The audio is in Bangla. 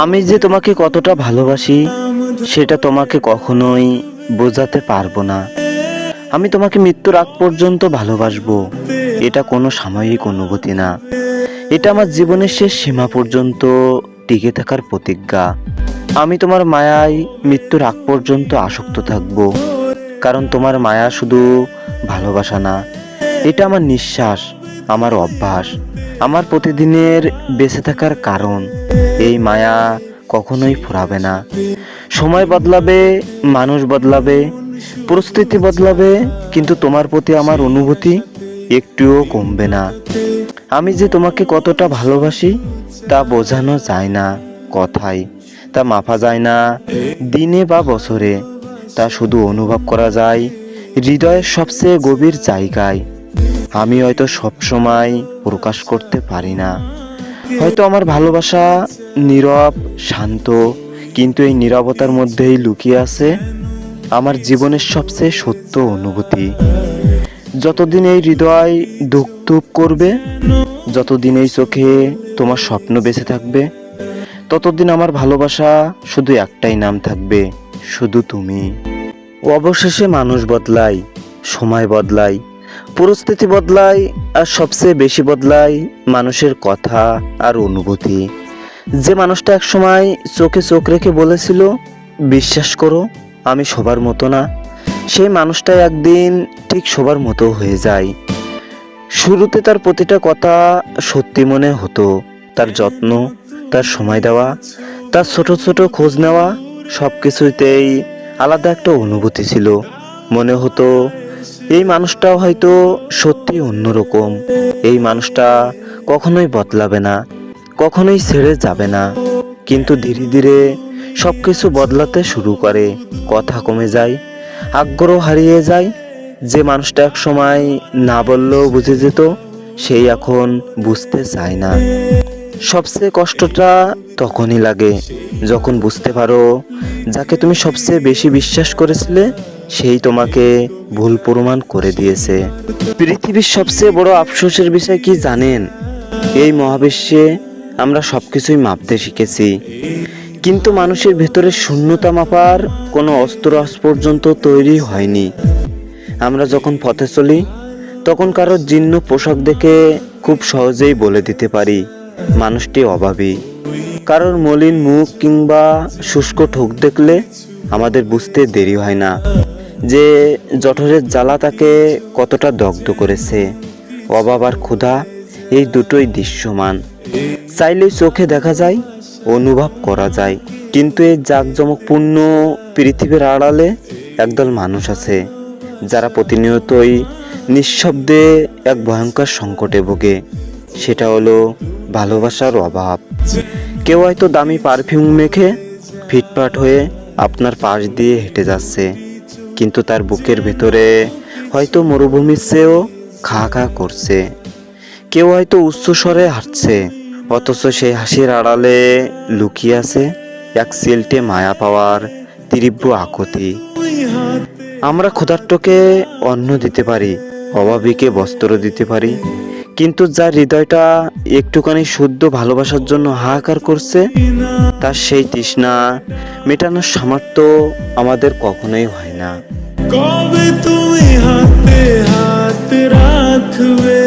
আমি যে তোমাকে কতটা ভালোবাসি সেটা তোমাকে কখনোই বোঝাতে পারবো না। আমি তোমাকে মৃত্যুর আগ পর্যন্ত ভালোবাসবো। এটা কোনো সাময়িক অনুভূতি না, এটা আমার জীবনের শেষ সীমা পর্যন্ত টিকে থাকার প্রতিজ্ঞা। আমি তোমার মায়ায় মৃত্যুর আগ পর্যন্ত আসক্ত থাকবো, কারণ তোমার মায়া শুধু ভালোবাসা না, এটা আমার নিঃশ্বাস, আমার অভ্যাস, আমার প্রতিদিনের বেঁচে থাকার কারণ। এই মায়া কখনোই ফুরাবে না। সময় বদলাবে, মানুষ বদলাবে, পরিস্থিতি বদলাবে, কিন্তু তোমার প্রতি আমার অনুভূতি একটুও কমবে না। আমি যে তোমাকে কতটা ভালোবাসি তা বোঝানো যায় না কথায়, তা মাপা যায় না দিনে বা বছরে, তা শুধু অনুভব করা যায় হৃদয়ের সবচেয়ে গভীর জায়গায়। আমি হয়তো সবসময় প্রকাশ করতে পারি না, হয়তো আমার ভালোবাসা নীরব, শান্ত, কিন্তু এই নীরবতার মধ্যেই লুকিয়ে আছে আমার জীবনের সবচেয়ে সত্য অনুভূতি। যতদিন এই হৃদয় ধুক ধুক করবে, যতদিন এই চোখে তোমার স্বপ্ন বেঁচে থাকবে, ততদিন আমার ভালোবাসা শুধু একটাই নাম থাকবে, শুধু তুমি। অবশেষে মানুষ বদলায়, সময় বদলায়, পরিস্থিতি বদলায়, আর সবচেয়ে বেশি বদলায় মানুষের কথা আর অনুভূতি। যে মানুষটা একসময় চোখে চোখ রেখে বলেছিল, বিশ্বাস করো আমি সবার মতো না, সেই মানুষটাই একদিন ঠিক সবার মতো হয়ে যায়। শুরুতে তার প্রতিটা কথা সত্যি মনে হতো, তার যত্ন, তার সময় দেওয়া, তার ছোট ছোট খোঁজ নেওয়া, সব কিছুতেই আলাদা একটা অনুভূতি ছিল। মনে হতো এই মানুষটাও হয়তো সত্যি অন্যরকম, এই মানুষটা কখনোই বদলাবে না, কখনোই ছেড়ে যাবে না। কিন্তু ধীরে ধীরে সব কিছু বদলাতে শুরু করে, কথা কমে যায়, আগ্রহ হারিয়ে যায়। যে মানুষটা এক সময় না বললেও বুঝে যেত, সেই এখন বুঝতে চায় না। সবচেয়ে কষ্টটা তখনই লাগে যখন বুঝতে পারো যাকে তুমি সবচেয়ে বেশি বিশ্বাস করেছিলে সেই তোমাকে ভুল প্রমাণ করে দিয়েছে। পৃথিবীর সবচেয়ে বড় আফসোসের বিষয় কি জানেন? এই মহাবিশ্বে আমরা সবকিছুই মাপতে শিখেছি, কিন্তু মানুষের ভেতরে শূন্যতা মাপার কোনো অস্ত্র আজ পর্যন্ত তৈরি হয়নি। আমরা যখন পথে চলি তখন কারোর জীর্ণ পোশাক দেখে খুব সহজেই বলে দিতে পারি মানুষটি অভাবী। কারোর মলিন মুখ কিংবা শুষ্ক ঠোঁট দেখলে আমাদের বুঝতে দেরি হয় না যে জঠরের জ্বালা তাকে কতটা দগ্ধ করেছে। অভাব আর ক্ষুধা এই দুটোই দৃশ্যমান, চাইলেই চোখে দেখা যায়, অনুভব করা যায়। কিন্তু এই জাঁকজমকপূর্ণ পৃথিবীর আড়ালে একদল মানুষ আছে যারা প্রতিনিয়তই নিঃশব্দে এক ভয়ঙ্কর সংকটে ভোগে। সেটা হলো ভালোবাসার অভাব। কেউ হয়তো দামি পারফিউম মেখে ফিটফাট হয়ে আপনার পাশ দিয়ে হেঁটে যাচ্ছে, কিন্তু তার বুকের ভেতরে হয়তো মরুভূমির চেয়েও খা খা করছে। কেউ হয়তো উচ্চস্বরে হাঁটছে, অথচ সেই হাসির আড়ালে লুকিয়ে আছে এক সিলটে মায়া পাওয়ার তীব্র আকুতি। আমরা ক্ষুধার্তকে অন্ন দিতে পারি, অভাবীকে বস্ত্র দিতে পারি, কিন্তু যার হৃদয়টা একটুখানি শুদ্ধ ভালোবাসার জন্য হাহাকার করছে, তার সেই তৃষ্ণা মেটানোর সামর্থ্য আমাদের কখনোই হয় না। কবে তুমি হাতে হাত রাখবে?